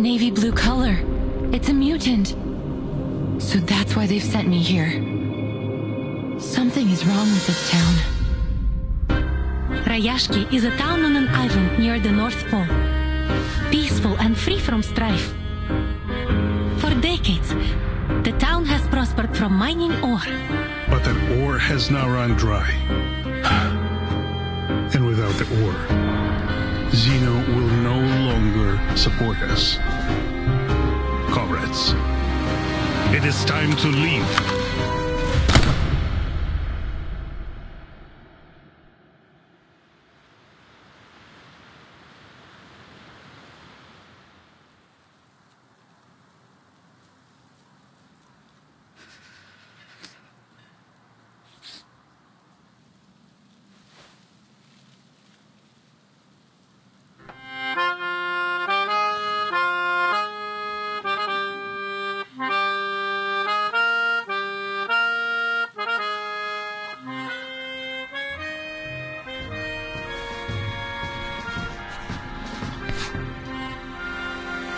navy blue color. It's a mutant. So that's why they've sent me here. Something is wrong with this town. Rayashki is a town on an island near the North Pole. Peaceful and free from strife. For decades, the town has prospered from mining ore. But that ore has now run dry. And without the ore, Zeno will no longer support us. Comrades, it is time to leave.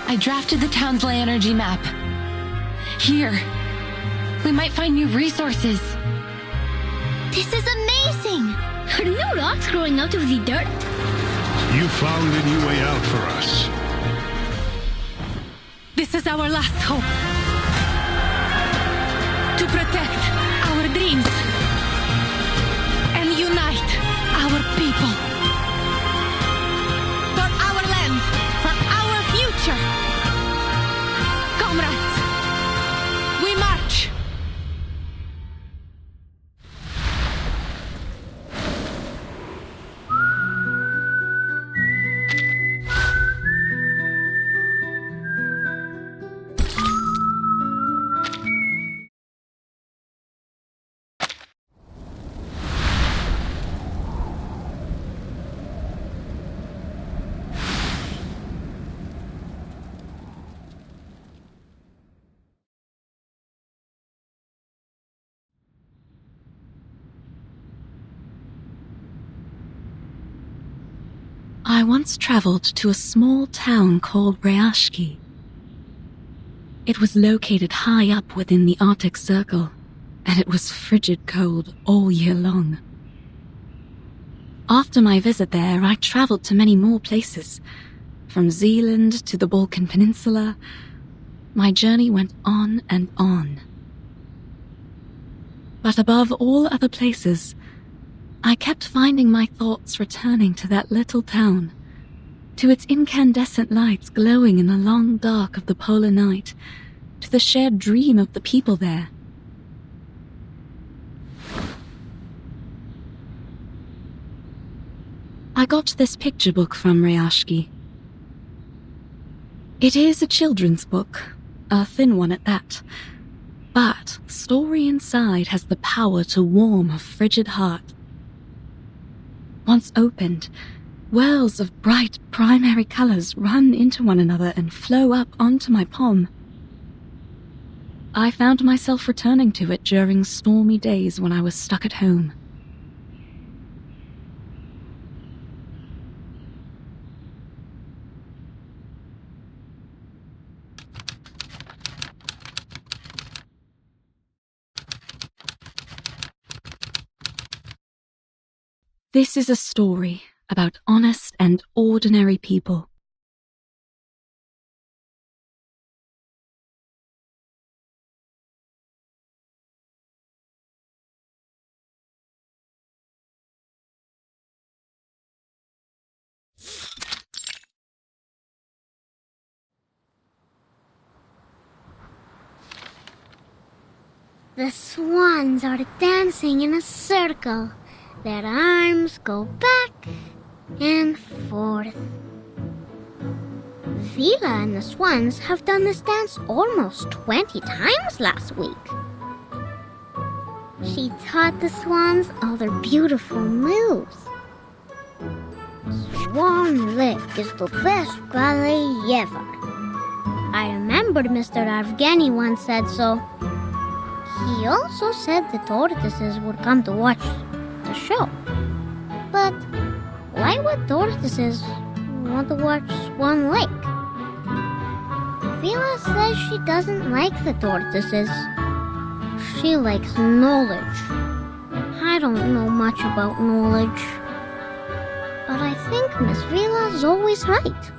I drafted the town's ley energy map. Here. We might find new resources. This is amazing! Are new rocks growing out of the dirt? You found a new way out for us. This is our last hope. To protect our dreams and unite our people. For our land, for our future. Comrades, we march! I once traveled to a small town called Rayashki. It was located high up within the Arctic Circle, and it was frigid cold all year long. After my visit there, I traveled to many more places. From Zealand to the Balkan Peninsula, my journey went on and on. But above all other places, I kept finding my thoughts returning to that little town, to its incandescent lights glowing in the long dark of the polar night, to the shared dream of the people there. I got this picture book from Rayashki. It is a children's book, a thin one at that, but the story inside has the power to warm a frigid heart. Once opened, wells of bright primary colors run into one another and flow up onto my palm. I found myself returning to it during stormy days when I was stuck at home. This is a story about honest and ordinary people. The swans are dancing in a circle. Their arms go back and forth. Vila and the swans have done this dance almost 20 times last week. She taught the swans all their beautiful moves. Swan Lake is the best ballet ever. I remembered Mr. Evgeny once said so. He also said the tortoises would come to watch the show. But why would tortoises want to watch Swan Lake? Vila says she doesn't like the tortoises. She likes knowledge. I don't know much about knowledge. But I think Miss Vila's always right.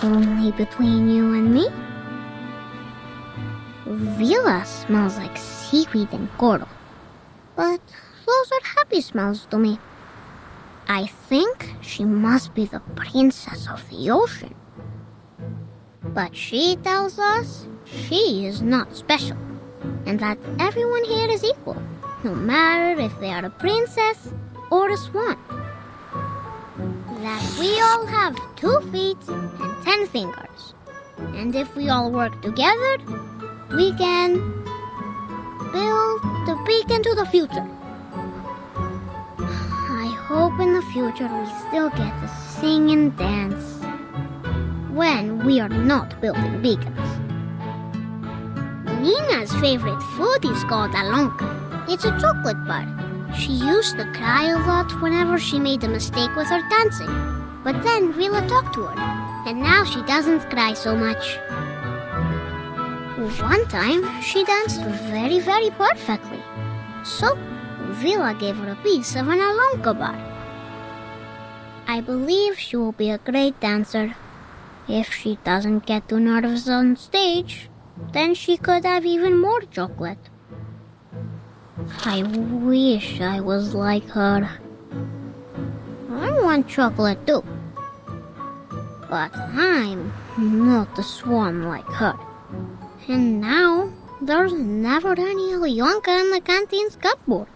Only between you and me, Vila smells like seaweed and coral. But those are happy smells to me. I think she must be the princess of the ocean. But she tells us she is not special, and that everyone here is equal, no matter if they are a princess or a swan. That we all have 2 feet and 10 fingers, and if we all work together, we can build the beacon to the future. I hope in the future we still get to sing and dance when we are not building beacons. Nina's favorite food is called alonka. It's a chocolate bar. She used to cry a lot whenever she made a mistake with her dancing. But then Vila talked to her, and now she doesn't cry so much. One time, she danced very, very perfectly. So, Vila gave her a piece of an alonka bar. I believe she will be a great dancer. If she doesn't get too nervous on stage, then she could have even more chocolate. I wish I was like her. I want chocolate too. But I'm not a swan like her. And now, there's never any Alyonka in the canteen's cupboard.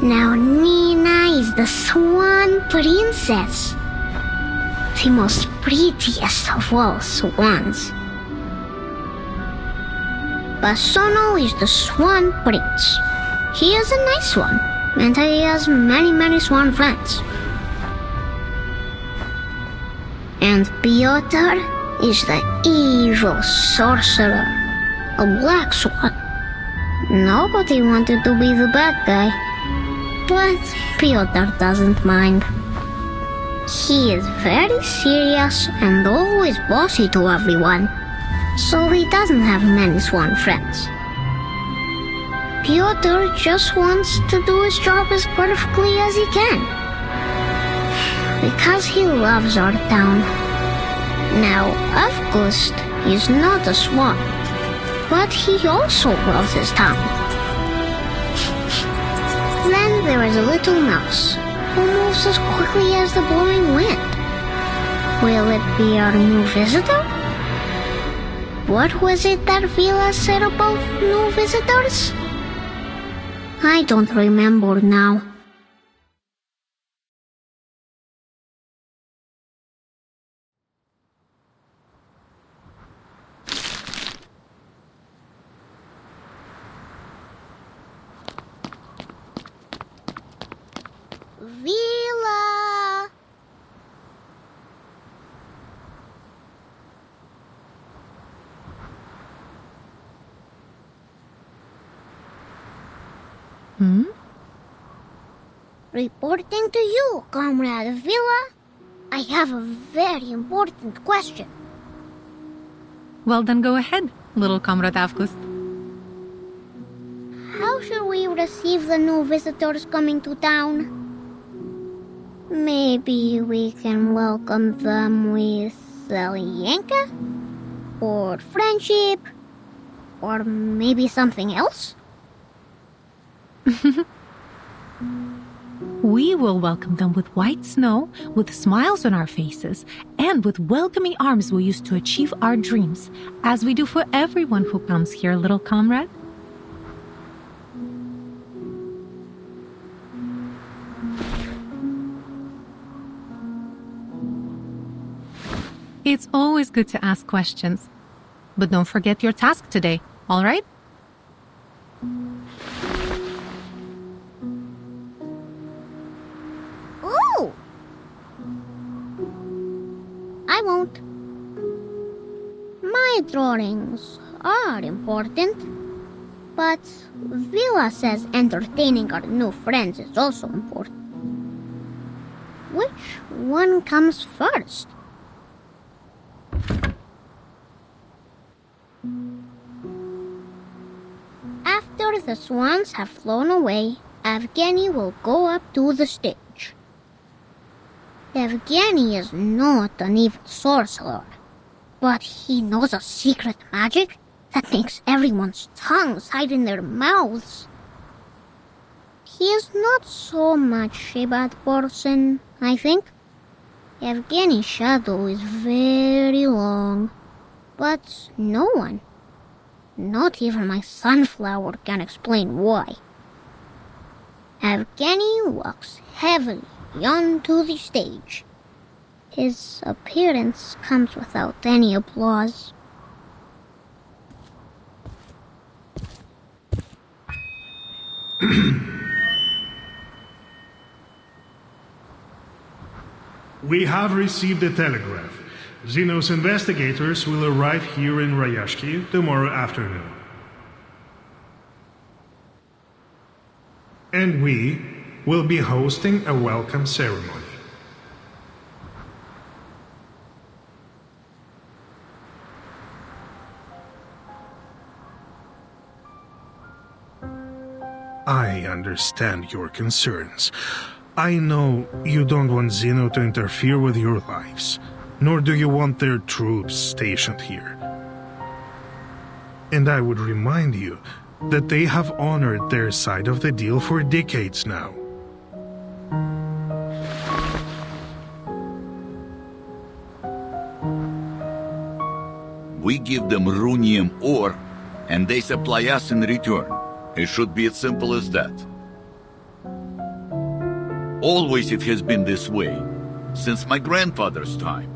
Now Nina is the swan princess. The most prettiest of all swans. Basono is the swan prince. He is a nice one, and he has many, many swan friends. And Piotr is the evil sorcerer, a black swan. Nobody wanted to be the bad guy, but Piotr doesn't mind. He is very serious and always bossy to everyone, so he doesn't have many swan friends. Piotr just wants to do his job as perfectly as he can, because he loves our town. Now, August is not a swan, but he also loves his town. Then there is a little mouse who moves as quickly as the blowing wind. Will it be our new visitor? What was it that Vila said about new visitors? I don't remember now. Vila! Reporting to you, Comrade Vila. I have a very important question. Well, then go ahead, little Comrade August. How should we receive the new visitors coming to town? Maybe we can welcome them with Alienka? Or friendship? Or maybe something else? We will welcome them with white snow, with smiles on our faces, and with welcoming arms we use to achieve our dreams, as we do for everyone who comes here, little comrade. It's always good to ask questions. But don't forget your task today, all right? Oh! I won't. My drawings are important, But Villa says entertaining our new friends is also important. Which one comes first? After the swans have flown away, Evgeny will go up to the stage. Evgeny is not an evil sorcerer, but he knows a secret magic that makes everyone's tongues hide in their mouths. He is not so much a bad person, I think. Evgeny's shadow is very long, but no one, not even my sunflower, can explain why. Evgeny walks heavily onto the stage. His appearance comes without any applause. We have received a telegraph. Xenos investigators will arrive here in Rayashki tomorrow afternoon. And we will be hosting a welcome ceremony. I understand your concerns. I know you don't want Xeno to interfere with your lives, nor do you want their troops stationed here. And I would remind you that they have honored their side of the deal for decades now. We give them runium ore, and they supply us in return. It should be as simple as that. Always it has been this way, since my grandfather's time.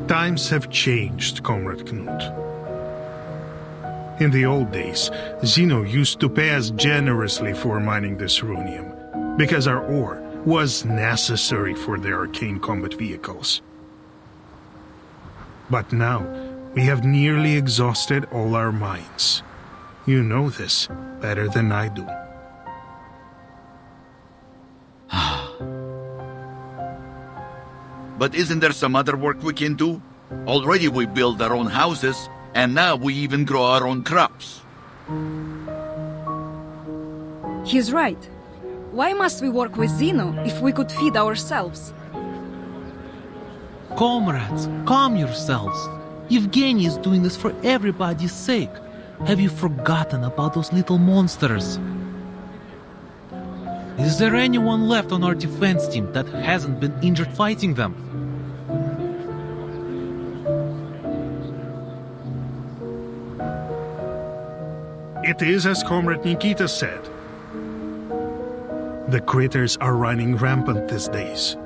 Times have changed, Comrade Knut. In the old days, Xeno used to pay us generously for mining this runium, because our ore was necessary for their arcane combat vehicles. But now, we have nearly exhausted all our mines. You know this better than I do. But isn't there some other work we can do? Already we build our own houses, and now we even grow our own crops. He's right. Why must we work with Xeno if we could feed ourselves? Comrades, calm yourselves. Evgeny is doing this for everybody's sake. Have you forgotten about those little monsters? Is there anyone left on our defense team that hasn't been injured fighting them? It is as Comrade Nikita said. The critters are running rampant these days.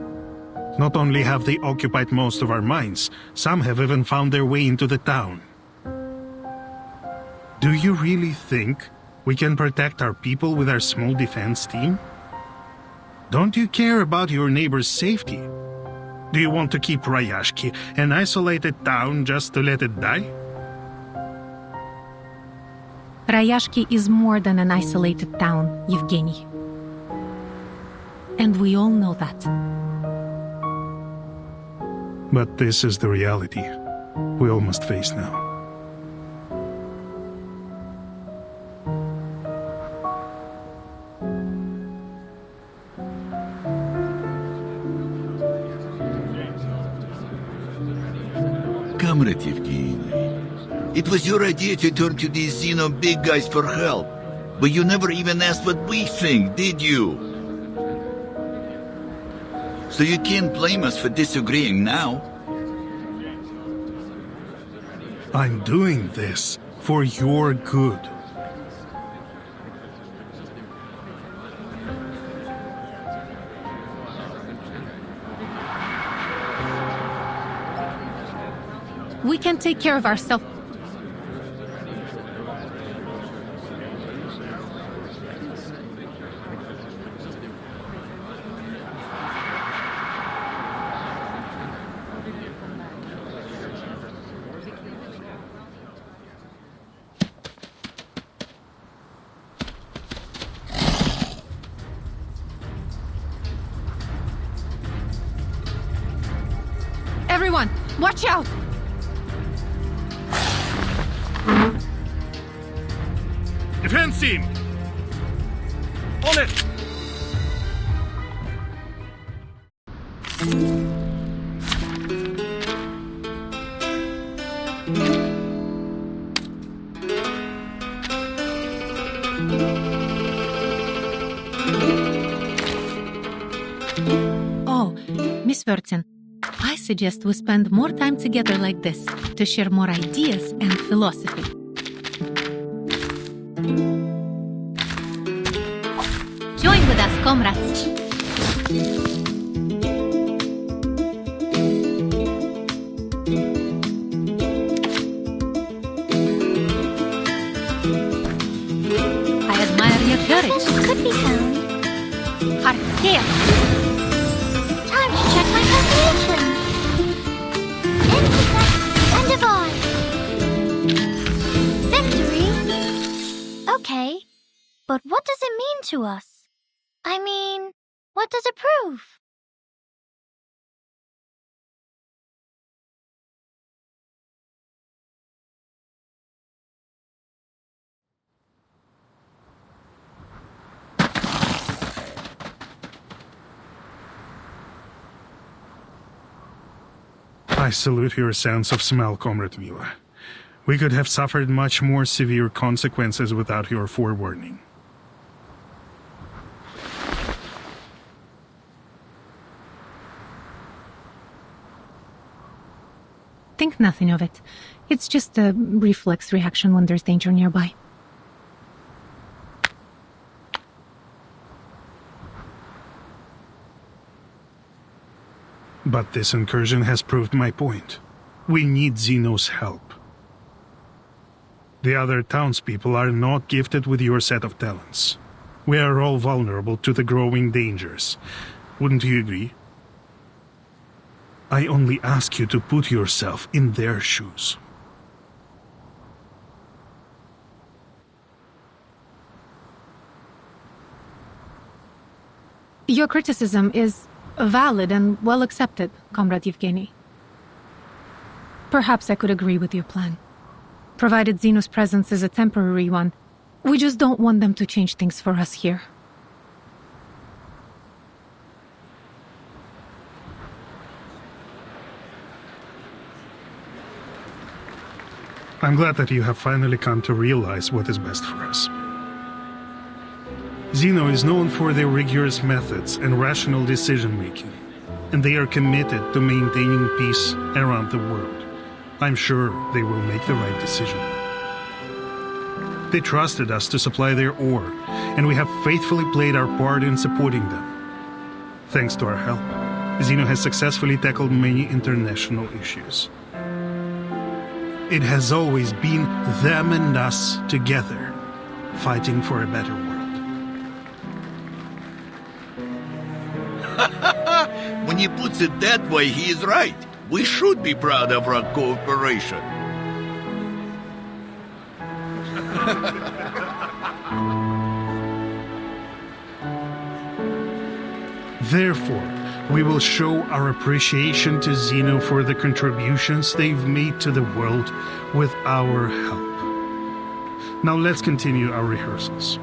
Not only have they occupied most of our mines, some have even found their way into the town. Do you really think we can protect our people with our small defense team? Don't you care about your neighbor's safety? Do you want to keep Rayashki an isolated town just to let it die? Rayashki is more than an isolated town, Evgeny. And we all know that. But this is the reality we all must face now. Comrade Evgeny, it was your idea to turn to these Xeno big guys for help, but you never even asked what we think, did you? So you can't blame us for disagreeing now. I'm doing this for your good. We can take care of ourselves. Everyone, watch out! Defense team! On it! Oh, Miss Wertzen, I suggest we spend more time together like this to share more ideas and philosophy. Join with us, comrades. I admire your courage. Could be found. Hard scale. Time to check my calculation. Intersect and divide. Victory? Okay, but what does it mean to us? I mean, what does it prove? I salute your sense of smell, Comrade Vila. We could have suffered much more severe consequences without your forewarning. Think nothing of it. It's just a reflex reaction when there's danger nearby. But this incursion has proved my point. We need Zeno's help. The other townspeople are not gifted with your set of talents. We are all vulnerable to the growing dangers. Wouldn't you agree? I only ask you to put yourself in their shoes. Your criticism is valid and well accepted, Comrade Yevgeny. Perhaps I could agree with your plan. Provided Zeno's presence is a temporary one, we just don't want them to change things for us here. I'm glad that you have finally come to realize what is best for us. Zeno is known for their rigorous methods and rational decision-making, and they are committed to maintaining peace around the world. I'm sure they will make the right decision. They trusted us to supply their ore, and we have faithfully played our part in supporting them. Thanks to our help, Zeno has successfully tackled many international issues. It has always been them and us together, fighting for a better world. When he puts it that way, he is right. We should be proud of our cooperation. Therefore, we will show our appreciation to Zeno for the contributions they've made to the world with our help. Now let's continue our rehearsals.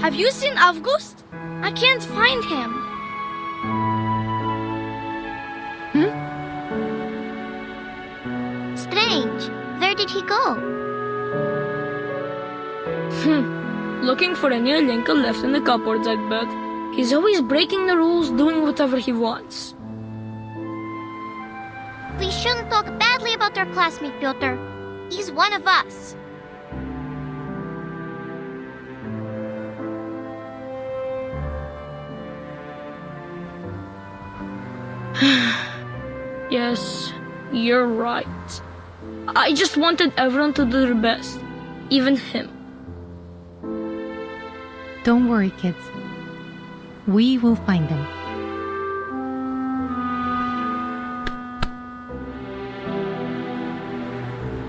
Have you seen August? I can't find him. Strange. Where did he go? Looking for a new Lincoln left in the cupboards, I'd bet. He's always breaking the rules, doing whatever he wants. We shouldn't talk badly about our classmate, Piotr. He's one of us. Yes, you're right. I just wanted everyone to do their best, even him. Don't worry, kids. We will find them.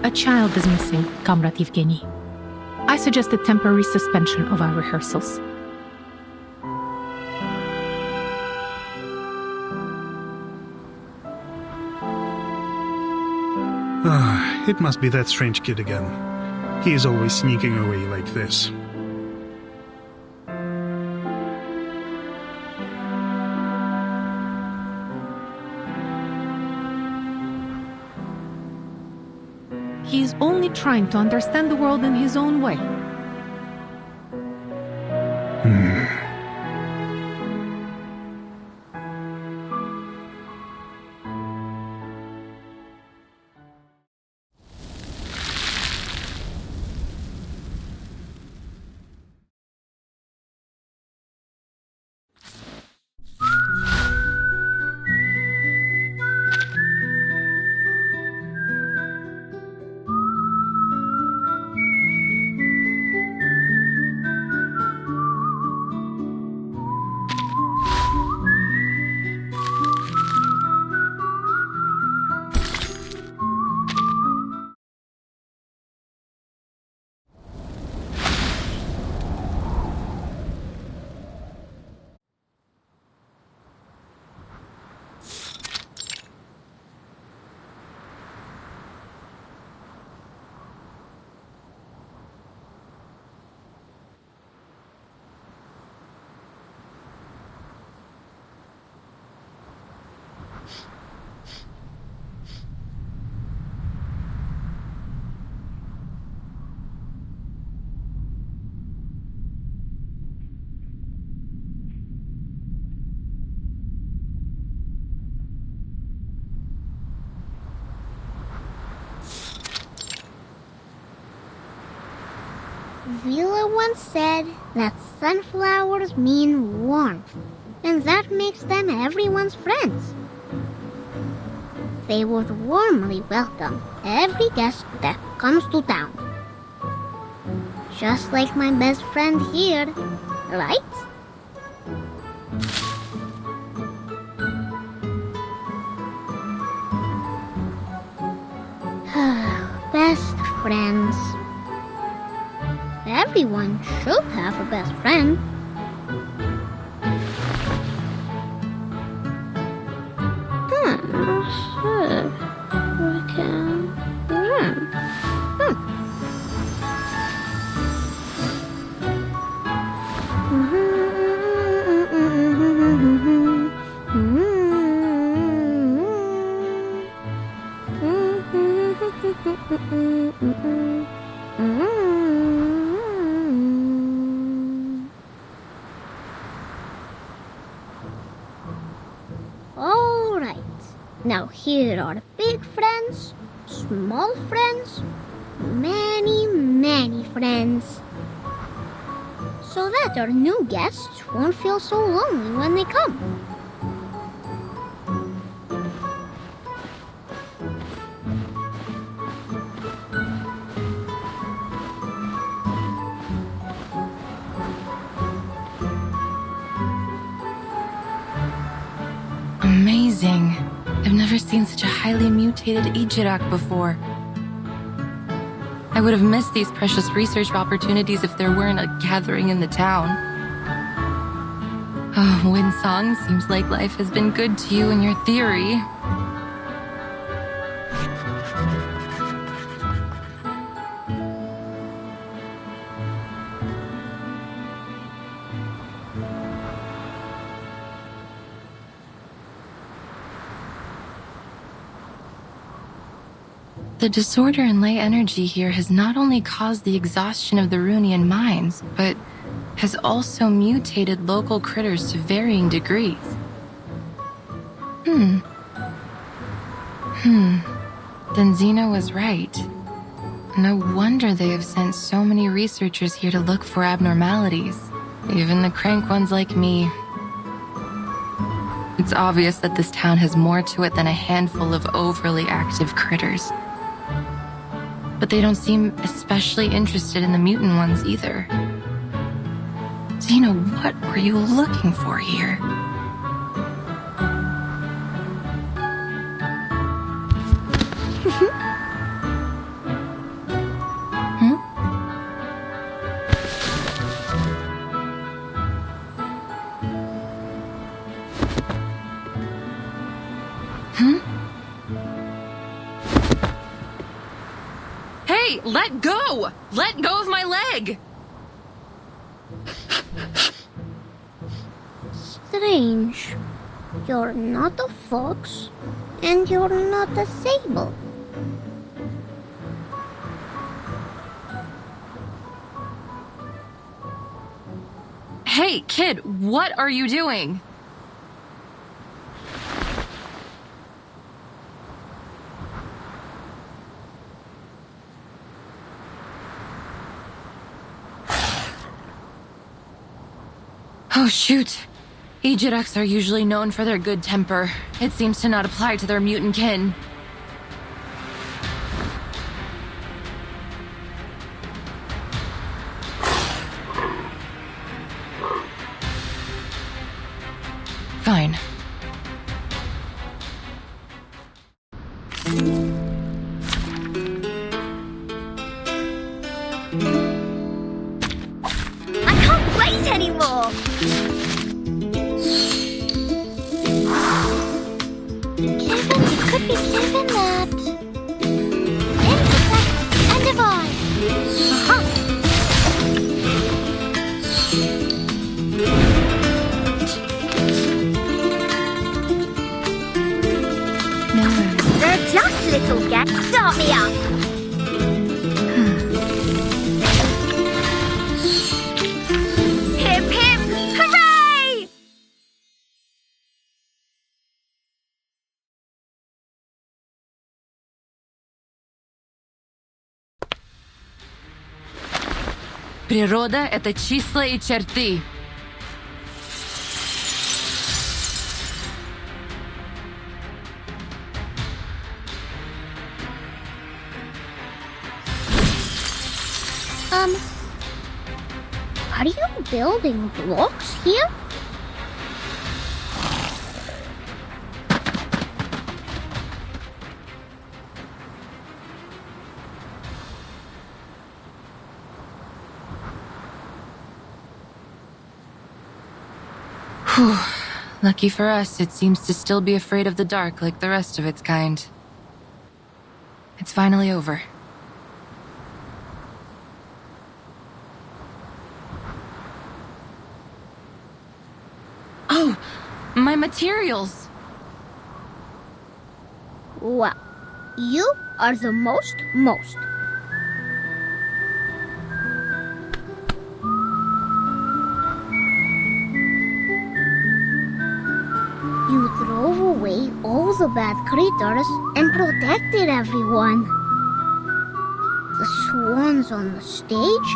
A child is missing, Comrade Yevgeny. I suggest a temporary suspension of our rehearsals. It must be that strange kid again. He is always sneaking away like this. He is only trying to understand the world in his own way. Vila once said that sunflowers mean warmth, and that makes them everyone's friends. They would warmly welcome every guest that comes to town. Just like my best friend here, right? Best friends. Everyone should have a best friend. Alright, now here are big friends, small friends, many friends. So that our new guests won't feel so lonely when they come. Amazing. I've never seen such a highly mutated Ijirak before. I would have missed these precious research opportunities if there weren't a gathering in the town. Oh, Winsong, seems like life has been good to you in your theory. The disorder in ley energy here has not only caused the exhaustion of the Runian mines, but has also mutated local critters to varying degrees. Then Zeno was right. No wonder they have sent so many researchers here to look for abnormalities, even the crank ones like me. It's obvious that this town has more to it than a handful of overly active critters. But they don't seem especially interested in the mutant ones either. Zeno, what were you looking for here? Hey, let go! Let go of my leg! Strange. You're not a fox, and you're not a sable. Hey, kid, what are you doing? Oh, shoot. Ejiraks are usually known for their good temper. It seems to not apply to their mutant kin. Fine. I can't wait anymore! Kevin, you could be given that. Insect and divine. Aha! They're just little gets. Start me up! Hip hip! Hooray! Природа — это числа и черты. Are you building blocks here? Whew. Lucky for us, it seems to still be afraid of the dark like the rest of its kind. It's finally over. Oh, my materials! Well, you are the most. You drove away all the bad creatures and protected everyone. The swans on the stage,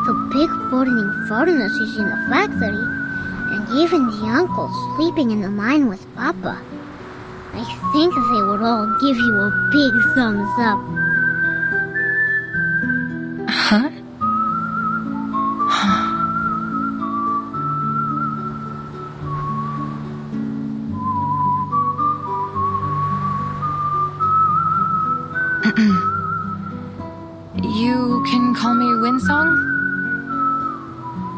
the big burning furnaces in the factory, and even the uncle sleeping in the mine with Papa. I think they would all give you a big thumbs up. Huh? You can call me Windsong?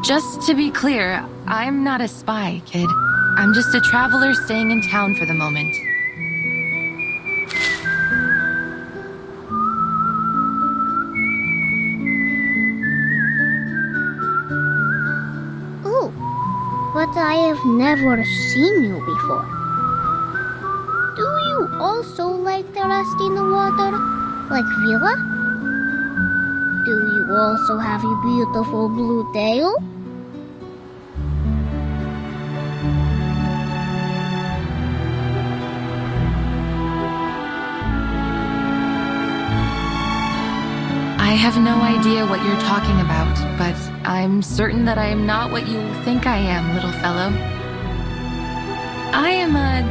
Just to be clear, I'm not a spy, kid. I'm just a traveler staying in town for the moment. Oh, but I have never seen you before. Do you also like the rest in the water? Like Villa? Do you also have a beautiful blue tail? I have no idea what you're talking about, but I'm certain that I am not what you think I am, little fellow. I am a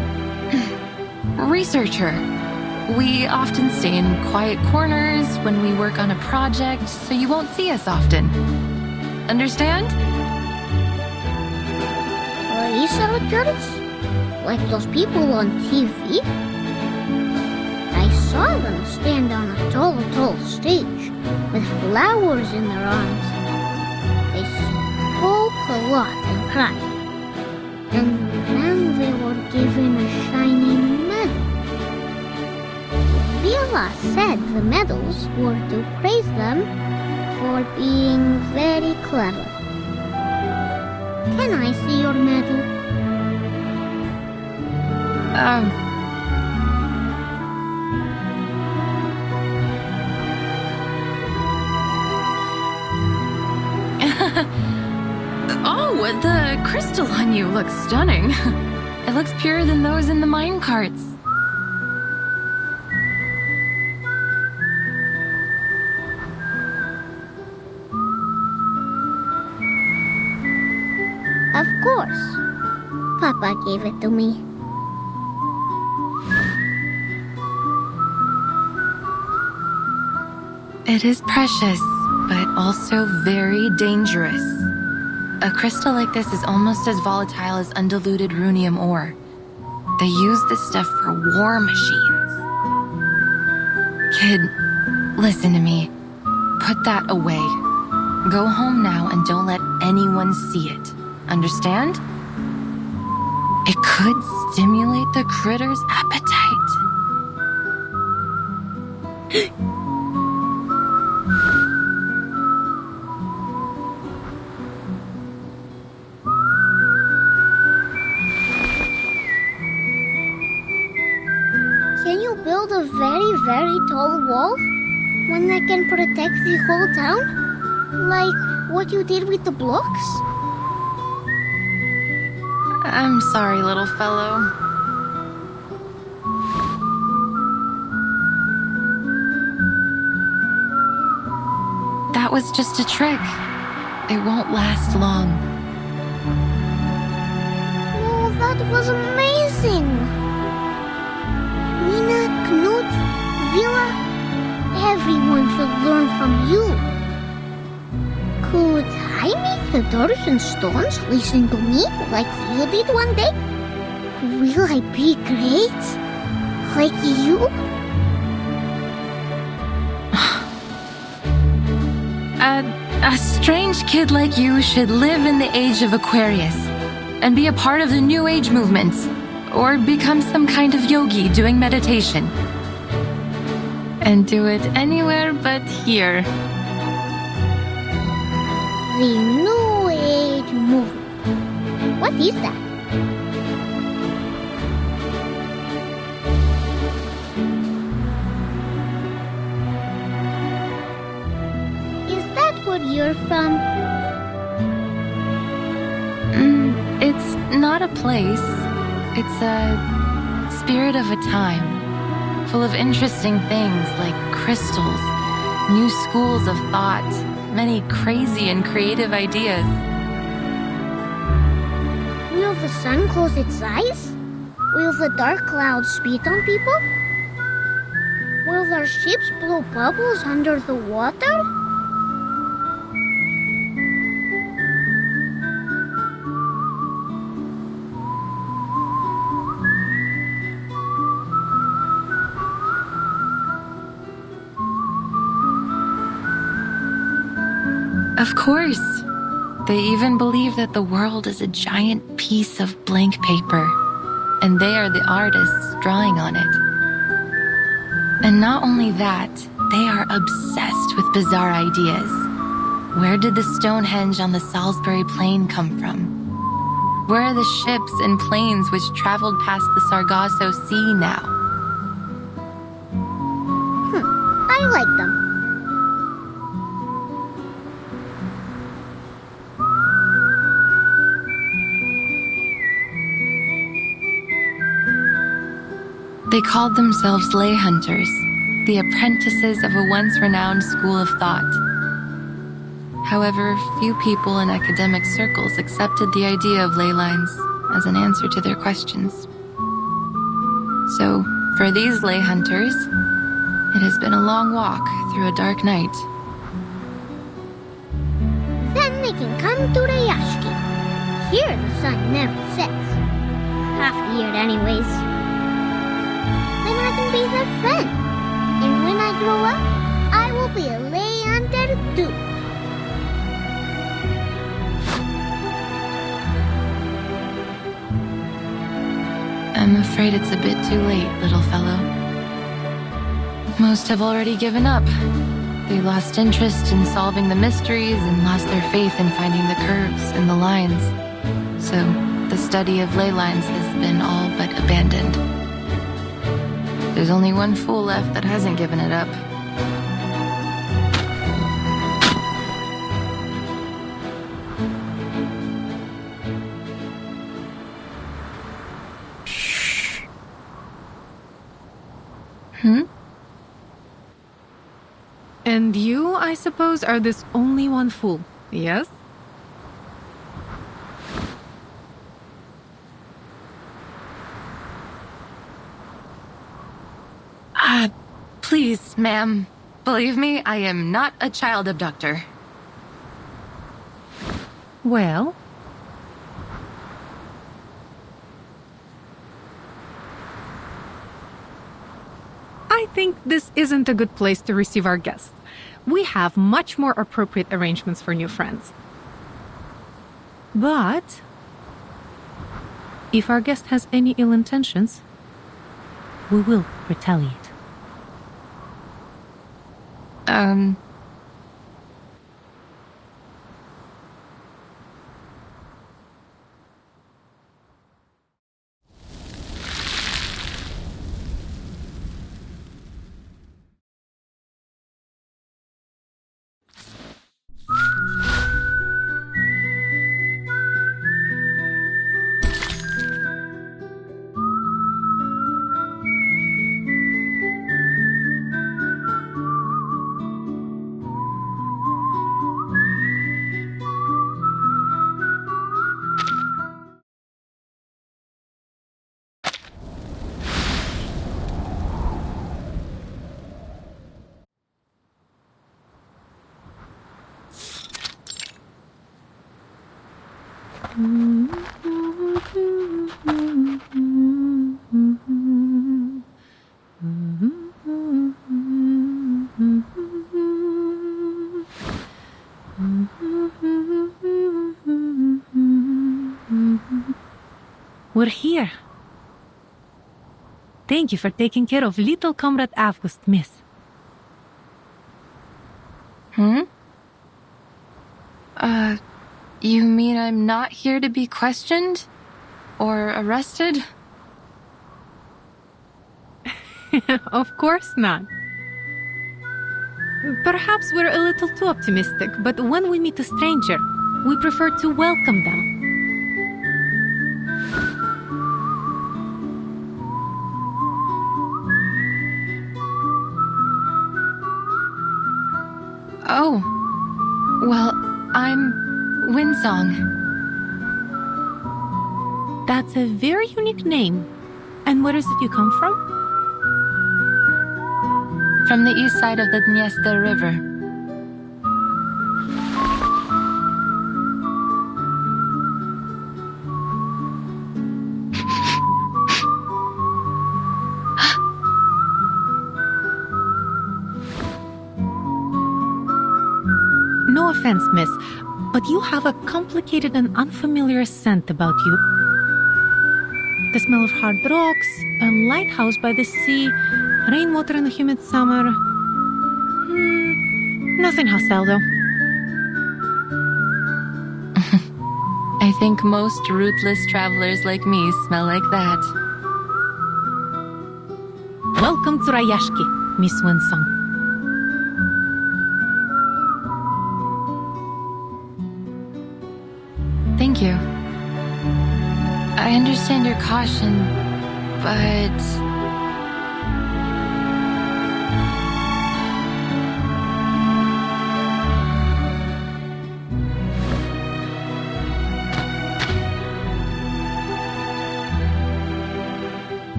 researcher. We often stay in quiet corners when we work on a project, so you won't see us often. Understand? Researchers? Like those people on TV? I saw them stand on a tall stage with flowers in their arms. They spoke a lot and cried. And then they were given a shiny medal. Villa said the medals were to praise them for being very clever. Can I see your medal? Oh, the crystal on you looks stunning. It looks purer than those in the mine carts. Of course. Papa gave it to me. It is precious, but also very dangerous. A crystal like this is almost as volatile as undiluted runium ore. They use this stuff for war machines. Kid, listen to me. Put that away. Go home now and don't let anyone see it. Understand? It could stimulate the critter's appetite. Can you build a very, very tall wall? One that can protect the whole town? Like what you did with the blocks? I'm sorry, little fellow. That was just a trick. It won't last long. Oh, that was amazing! Nina, Knut, Villa, everyone should learn from you. Could I make the doors and stones listen to me like you did one day? Will I be great? Like you? A strange kid like you should live in the age of Aquarius and be a part of the New Age movement, or become some kind of yogi doing meditation. And do it anywhere but here. The New Age movement. What is that? Is that where you're from? It's not a place. It's a spirit of a time, full of interesting things like crystals, new schools of thought, many crazy and creative ideas. Will the sun close its eyes? Will the dark clouds spit on people? Will their ships blow bubbles under the water? Of course. They even believe that the world is a giant piece of blank paper, and they are the artists drawing on it. And not only that, they are obsessed with bizarre ideas. Where did the Stonehenge on the Salisbury Plain come from? Where are the ships and planes which traveled past the Sargasso Sea now? I like them. They called themselves lay hunters, the apprentices of a once renowned school of thought. However, few people in academic circles accepted the idea of ley lines as an answer to their questions. So, for these lay hunters, it has been a long walk through a dark night. Then they can come to Rayashki. Here the sun never sets. Half the year anyways. Then I can be their friend. And when I grow up, I will be a lay hunter too. I'm afraid it's a bit too late, little fellow. Most have already given up. They lost interest in solving the mysteries and lost their faith in finding the curves and the lines. So, the study of ley lines has been all but abandoned. There's only one fool left that hasn't given it up. And you, I suppose, are this only one fool, yes? Please, ma'am. Believe me, I am not a child abductor. Well... I think this isn't a good place to receive our guests. We have much more appropriate arrangements for new friends. But... if our guest has any ill intentions, we will retaliate. We're here. Thank you for taking care of little comrade August, miss. You mean I'm not here to be questioned? Or arrested? Of course not. Perhaps we're a little too optimistic, but when we meet a stranger, we prefer to welcome them. Oh. Well, I'm Windsong. That's a very unique name. And where is it you come from? From the east side of the Dniester River. No offense, miss, but you have a complicated and unfamiliar scent about you. The smell of hard rocks, a lighthouse by the sea, rainwater in a humid summer. Nothing hostile, though. I think most rootless travelers like me smell like that. Welcome to Rayashki, Miss Winsong. Thank you. I understand your caution, but...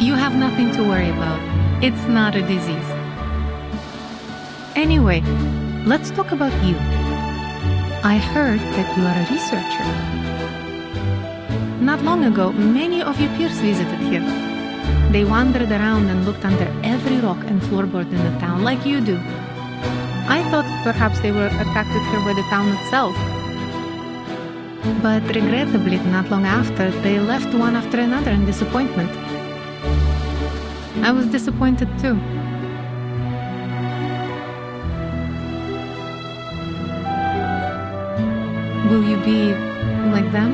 You have nothing to worry about. It's not a disease. Anyway, let's talk about you. I heard that you are a researcher. Not long ago, many of your peers visited here. They wandered around and looked under every rock and floorboard in the town, like you do. I thought perhaps they were attracted here by the town itself. But regrettably, not long after, they left one after another in disappointment. I was disappointed too. Will you be like them?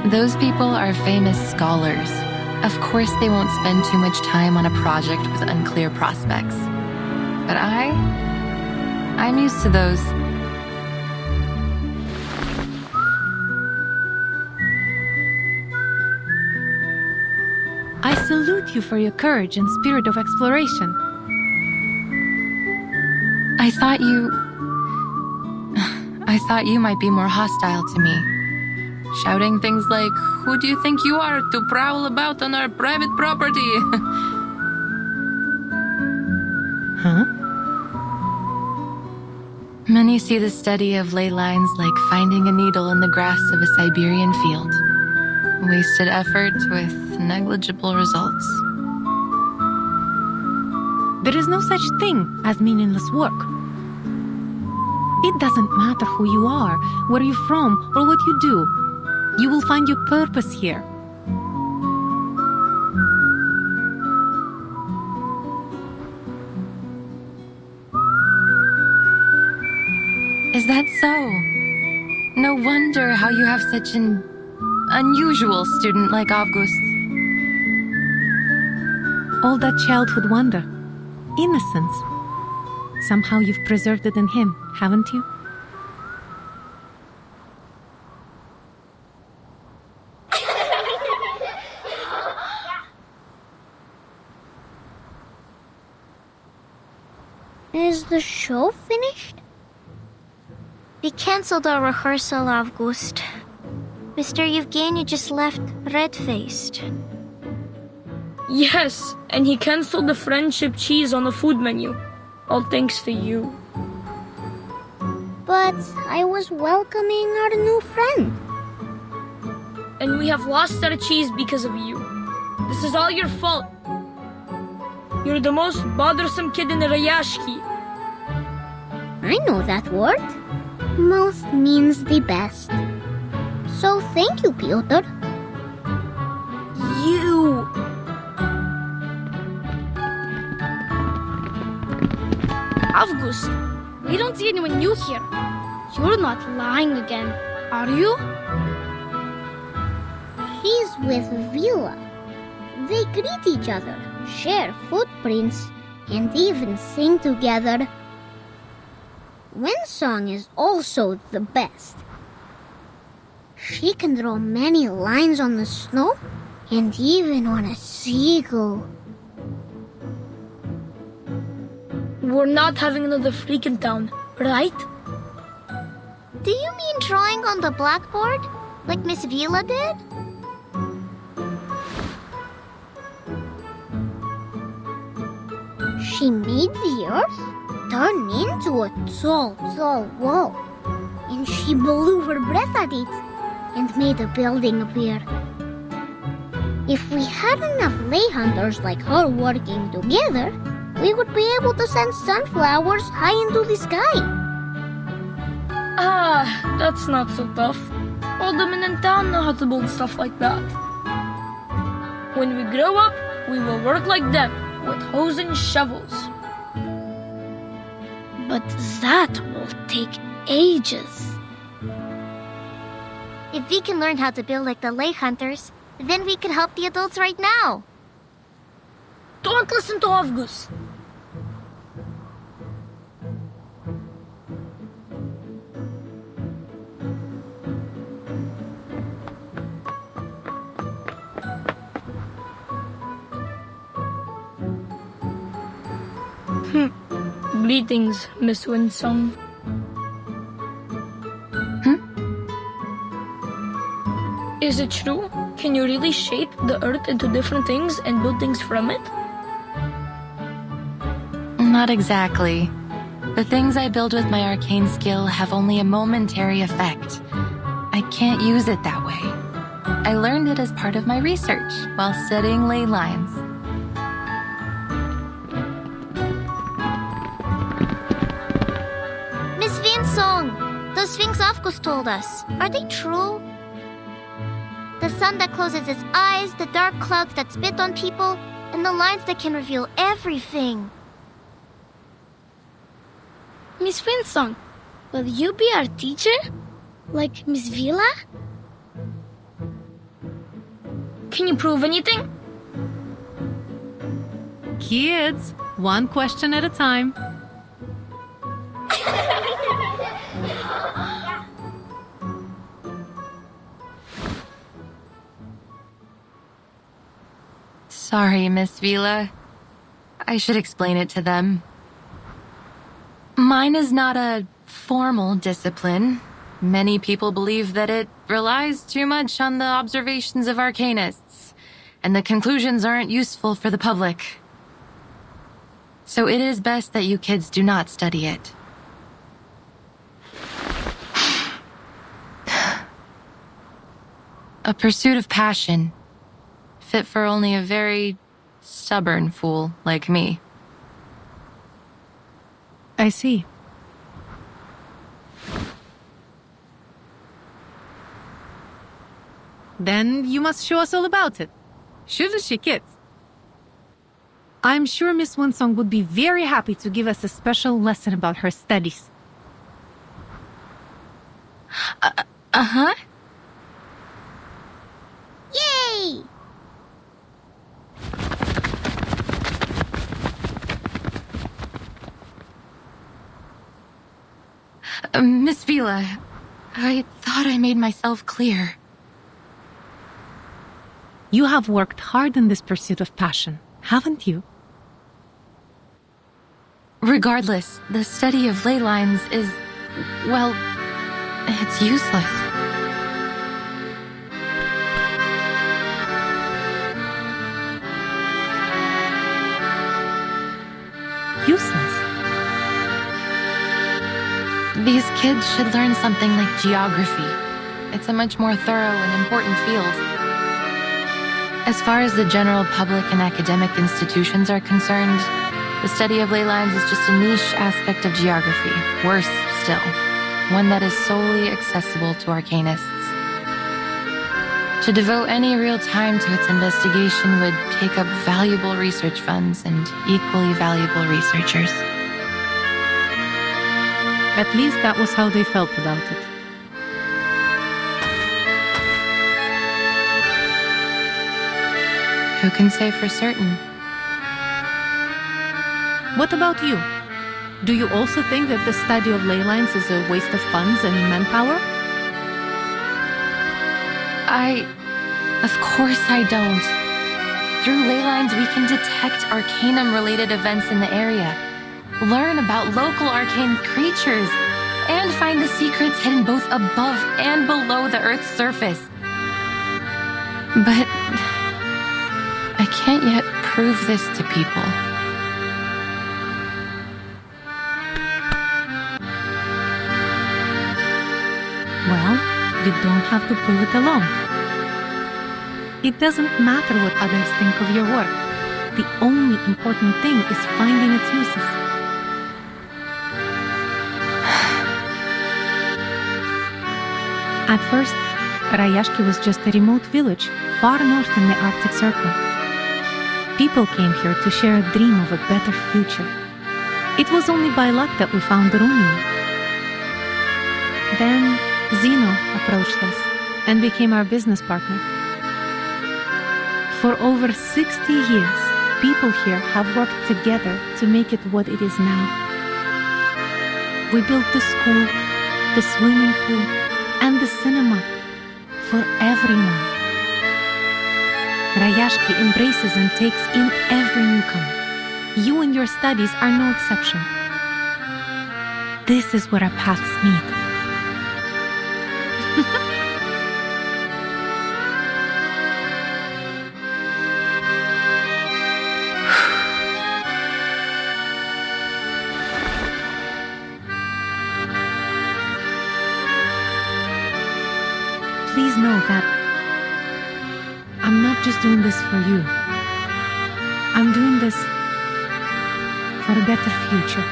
Those people are famous scholars. Of course they won't spend too much time on a project with unclear prospects. But I'm used to those. I salute you for your courage and spirit of exploration. I thought you might be more hostile to me. Shouting things like, "Who do you think you are to prowl about on our private property?" Huh? Many see the study of ley lines like finding a needle in the grass of a Siberian field. Wasted effort with negligible results. There is no such thing as meaningless work. It doesn't matter who you are, where you're from, or what you do. You will find your purpose here. Is that so? No wonder how you have such an unusual student like August. All that childhood wonder, innocence. Somehow you've preserved it in him, haven't you? Is the show finished? We cancelled our rehearsal, August. Mr. Yevgeny just left red-faced. Yes, and he cancelled the friendship cheese on the food menu. All thanks to you. But I was welcoming our new friend. And we have lost our cheese because of you. This is all your fault. You're the most bothersome kid in the Rayashki. I know that word. Most means the best. So thank you, Pyotr. You! August, we don't see anyone new here. You're not lying again, are you? He's with Vila. They greet each other, share footprints, and even sing together. Winsong is also the best. She can draw many lines on the snow and even on a seagull. We're not having another freak in town, right? Do you mean drawing on the blackboard, like Miss Vila did? She made the earth turn into a tall, tall wall. And she blew her breath at it and made a building appear. If we had enough lay hunters like her working together, we would be able to send sunflowers high into the sky. Ah, that's not so tough. All the men in town know how to build stuff like that. When we grow up, we will work like them, with hoes and shovels. But that will take ages. If we can learn how to build like the lay hunters, then we can help the adults right now. Don't listen to August. Greetings, Miss Winsong. Is it true? Can you really shape the earth into different things and build things from it? Not exactly. The things I build with my arcane skill have only a momentary effect. I can't use it that way. I learned it as part of my research while studying ley lines. Miss Vinsong, those things August told us, are they true? The sun that closes its eyes, the dark clouds that spit on people, and the lines that can reveal everything. Miss Winsong, will you be our teacher? Like Miss Vila? Can you prove anything? Kids, one question at a time. Sorry, Miss Vila. I should explain it to them. Mine is not a formal discipline. Many people believe that it relies too much on the observations of arcanists, and the conclusions aren't useful for the public. So it is best that you kids do not study it. A pursuit of passion, fit for only a very stubborn fool like me. I see. Then you must show us all about it. Shouldn't she, kids? I'm sure Miss Winsong would be very happy to give us a special lesson about her studies. Uh-huh. Yay! Miss Vila, I thought I made myself clear. You have worked hard in this pursuit of passion, haven't you? Regardless, the study of ley lines is, well, it's useless. Useless? These kids should learn something like geography. It's a much more thorough and important field. As far as the general public and academic institutions are concerned, the study of ley lines is just a niche aspect of geography. Worse still, one that is solely accessible to arcanists. To devote any real time to its investigation would take up valuable research funds and equally valuable researchers. At least that was how they felt about it. Who can say for certain? What about you? Do you also think that the study of ley lines is a waste of funds and manpower? Of course I don't. Through ley lines, we can detect arcanum-related events in the area, learn about local arcane creatures, and find the secrets hidden both above and below the Earth's surface. But I can't yet prove this to people. Well, you don't have to prove it alone. It doesn't matter what others think of your work. The only important thing is finding its uses. At first, Rayashki was just a remote village far north in the Arctic Circle. People came here to share a dream of a better future. It was only by luck that we found Rumi. Then Zeno approached us and became our business partner. For over 60 years, people here have worked together to make it what it is now. We built the school, the swimming pool, and the cinema for everyone. Rayashki embraces and takes in every newcomer. You and your studies are no exception. This is where our paths meet. Please know that I'm not just doing this for you. I'm doing this for a better future.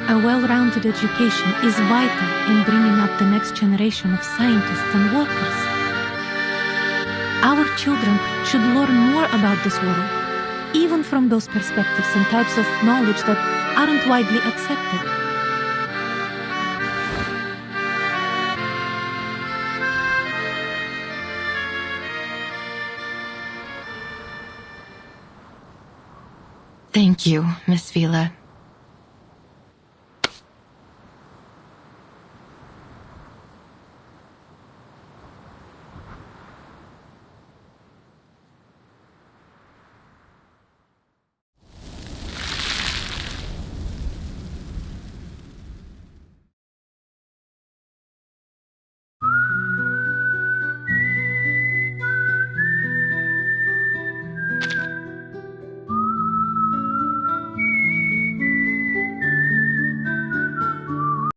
a well-rounded education is vital in bringing up the next generation of scientists and workers. Our children should learn more about this world, even from those perspectives and types of knowledge that aren't widely accepted. Thank you, Miss Vila.